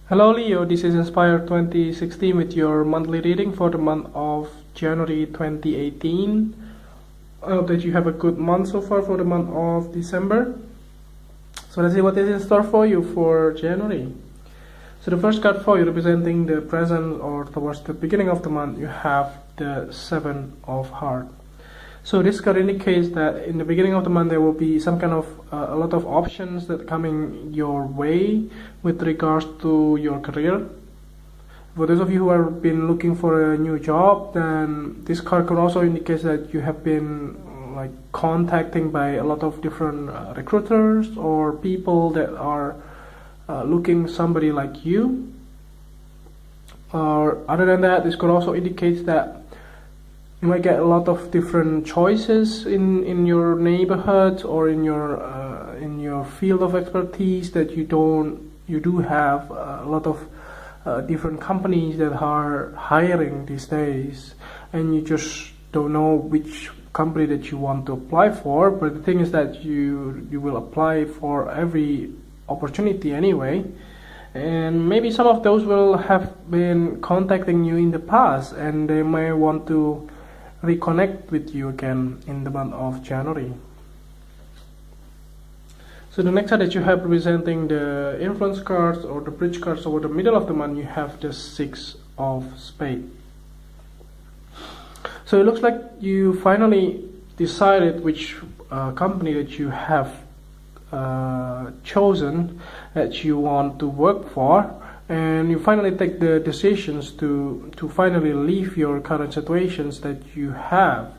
Hello Leo, this is Inspire 2016 with your monthly reading for the month of January 2018. I hope that you have a good month so far for the month of December. So let's see what is in store for you for January. So the first card for you representing the present or towards the beginning of the month, you have the Seven of Hearts. So this card indicates that in the beginning of the month there will be some kind of a lot of options that coming your way with regards to your career. For those of you who have been looking for a new job, then this card could also indicate that you have been contacting by a lot of different recruiters or people that are looking somebody like you. Or other than that, this could also indicate that you might get a lot of different choices in your neighborhood or in your field of expertise that you do have a lot of different companies that are hiring these days, and you just don't know which company that you want to apply for. But the thing is that you will apply for every opportunity anyway. And maybe some of those will have been contacting you in the past, and they may want to reconnect with you again in the month of January. So the next card that you have representing the influence cards or the bridge cards over the middle of the month, you have the Six of Spades. So it looks like you finally decided which company that you have chosen that you want to work for, and you finally take the decisions to finally leave your current situations that you have.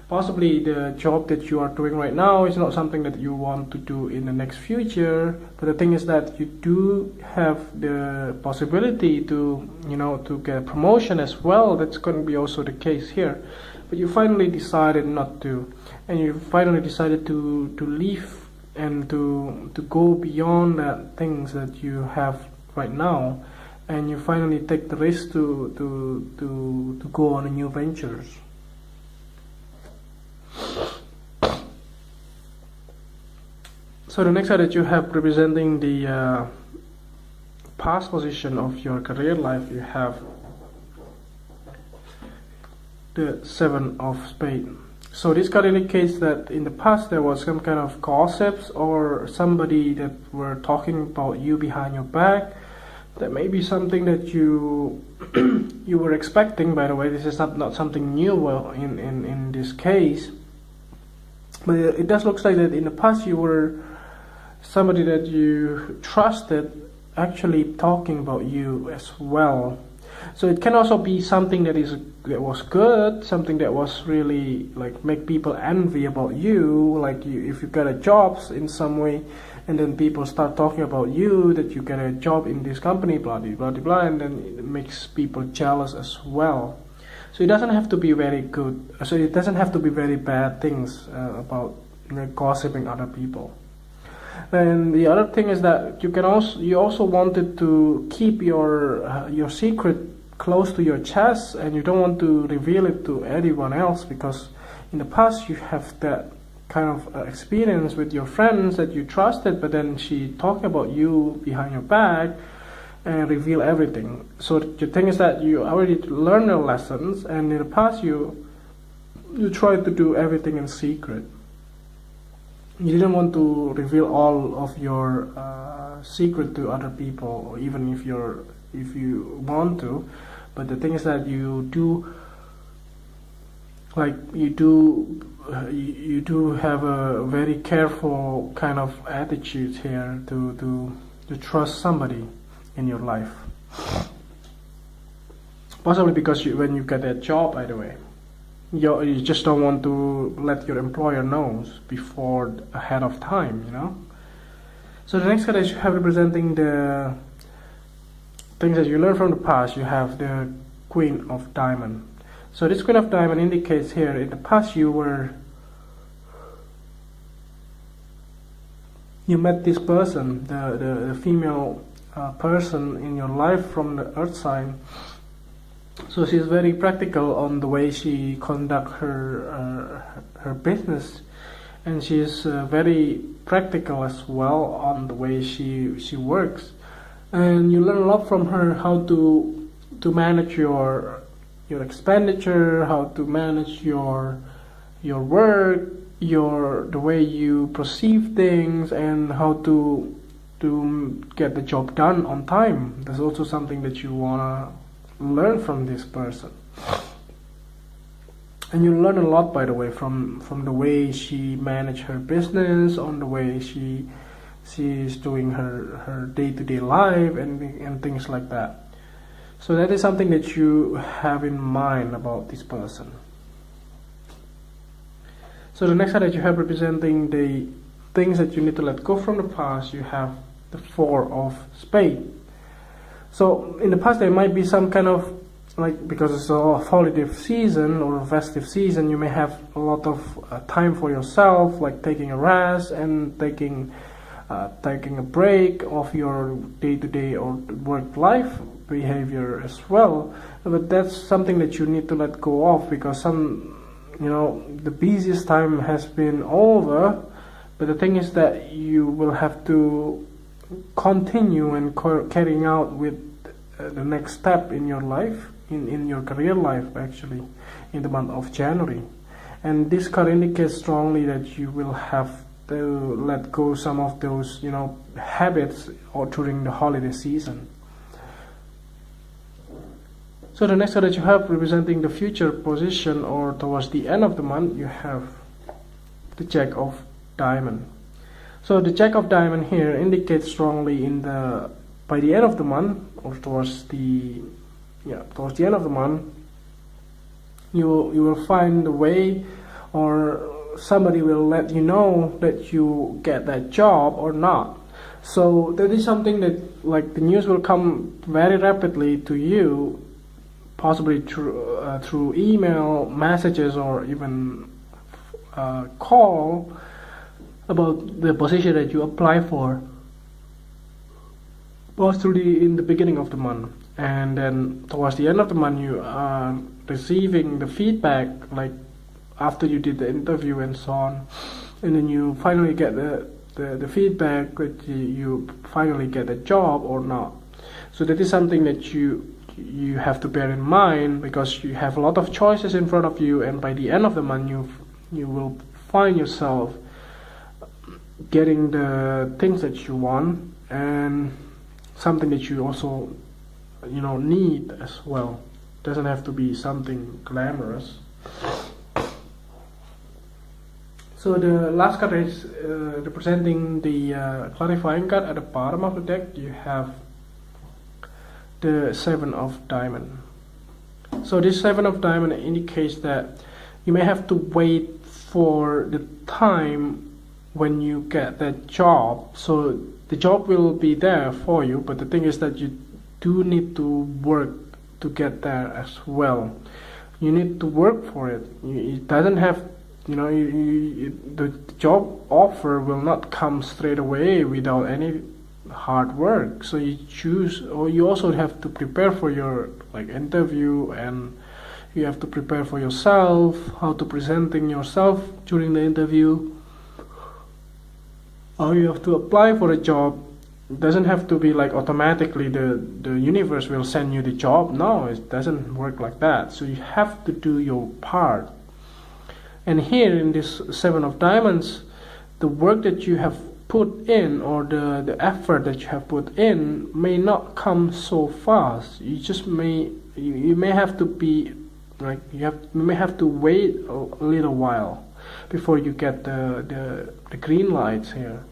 Possibly the job that you are doing right now is not something that you want to do in the next future, but the thing is that you do have the possibility to get a promotion as well. That's going to be also the case here, but you finally decided not to, and you finally decided to leave and to go beyond that things that you have right now, and you finally take the risk to go on a new ventures. So the next card that you have representing the past position of your career life, you have the Seven of Spades. So this card indicates that in the past there was some kind of gossips or somebody that were talking about you behind your back. That may be something that you were expecting. By the way, this is not something new in this case, but it does look like that in the past you were somebody that you trusted actually talking about you as well. So it can also be something that was good, something that was really make people envy about you, if you get a job in some way, and then people start talking about you that you get a job in this company, blah blah blah blah, and then it makes people jealous as well. So it doesn't have to be very good. So it doesn't have to be very bad things about gossiping other people. And the other thing is that you also wanted to keep your secret close to your chest, and you don't want to reveal it to anyone else, because in the past you have that kind of experience with your friends that you trusted, but then she talked about you behind your back and reveal everything. So the thing is that you already learned your lessons, and in the past you tried to do everything in secret. You didn't want to reveal all of your secret to other people, or even if you want to. But the thing is that you do have a very careful kind of attitude here to trust somebody in your life. Possibly because when you get that job, by the way, you just don't want to let your employer know before ahead of time, So the next card is you have representing the things that you learned from the past. You have the Queen of Diamond. So this Queen of Diamond indicates here in the past you met this person, the female person in your life from the earth sign. So she's very practical on the way she conduct her business, and she's very practical as well on the way she works. and you learn a lot from her, how to manage your expenditure, how to manage your work, the way you perceive things, and how to get the job done on time. That's also something that you wanna learn from this person. And you learn a lot, by the way, from the way she managed her business, on the way she is doing her day-to-day life and things like that. So that is something that you have in mind about this person. So the next card that you have representing the things that you need to let go from the past, you have the Four of Spades. So in the past there might be some kind of, like, because it's a holiday season or a festive season, you may have a lot of time for yourself, like taking a rest and taking a break of your day-to-day or work life behavior as well. But that's something that you need to let go of, because the busiest time has been over. But the thing is that you will have to continue and carrying out with the next step in your life, in your career life, actually, in the month of January. And this card indicates strongly that you will have to let go some of those habits or during the holiday season. So the next card that you have representing the future position or towards the end of the month, you have the Jack of Diamond. So the Jack of Diamond here indicates strongly by the end of the month, or towards the end of the month, you will find a way, or somebody will let you know that you get that job or not. So that is something that, like, the news will come very rapidly to you, possibly through email, messages, or even call about the position that you apply for, possibly in the beginning of the month. And then towards the end of the month, you are receiving the feedback, like after you did the interview and so on, and then you finally get the feedback that you finally get a job or not. So that is something that you have to bear in mind, because you have a lot of choices in front of you, and by the end of the month you will find yourself getting the things that you want, and something that you also need as well. Doesn't have to be something glamorous. So the last card is representing the clarifying card at the bottom of the deck. You have the Seven of Diamond. So this Seven of Diamond indicates that you may have to wait for the time when you get that job. So the job will be there for you, but the thing is that you do need to work to get there as well. You need to work for it. It doesn't have, the job offer will not come straight away without any hard work. So you choose, or you also have to prepare for your interview, and you have to prepare for yourself, how to presenting yourself during the interview, how you have to apply for a job. It doesn't have to be like automatically the universe will send you the job. No, it doesn't work like that. So you have to do your part. And here in this Seven of Diamonds, the work that you have put in, or the effort that you have put in, may not come so fast. You may have to be you may have to wait a little while before you get the green lights here.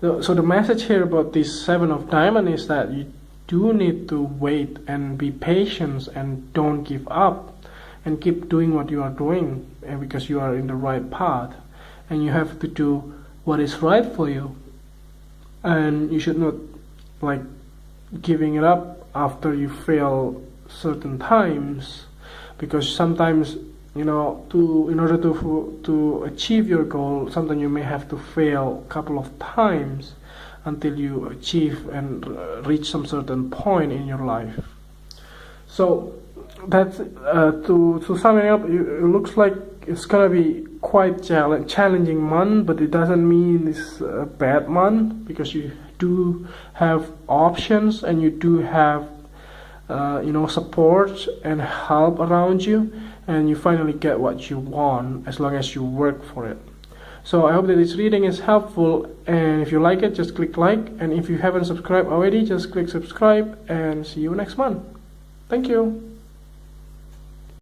So the message here about this Seven of Diamond is that you do need to wait and be patient, and don't give up, and keep doing what you are doing, and because you are in the right path, and you have to do what is right for you, and you should not giving it up after you fail certain times, because sometimes in order to achieve your goal, sometimes you may have to fail a couple of times until you achieve and reach some certain point in your life. So that's to sum it up, it looks like it's gonna be quite challenging month, but it doesn't mean it's a bad month, because you do have options and you do have support and help around you, and you finally get what you want as long as you work for it. So I hope that this reading is helpful, and if you like it, just click like, and if you haven't subscribed already, just click subscribe, and see you next month. Thank you.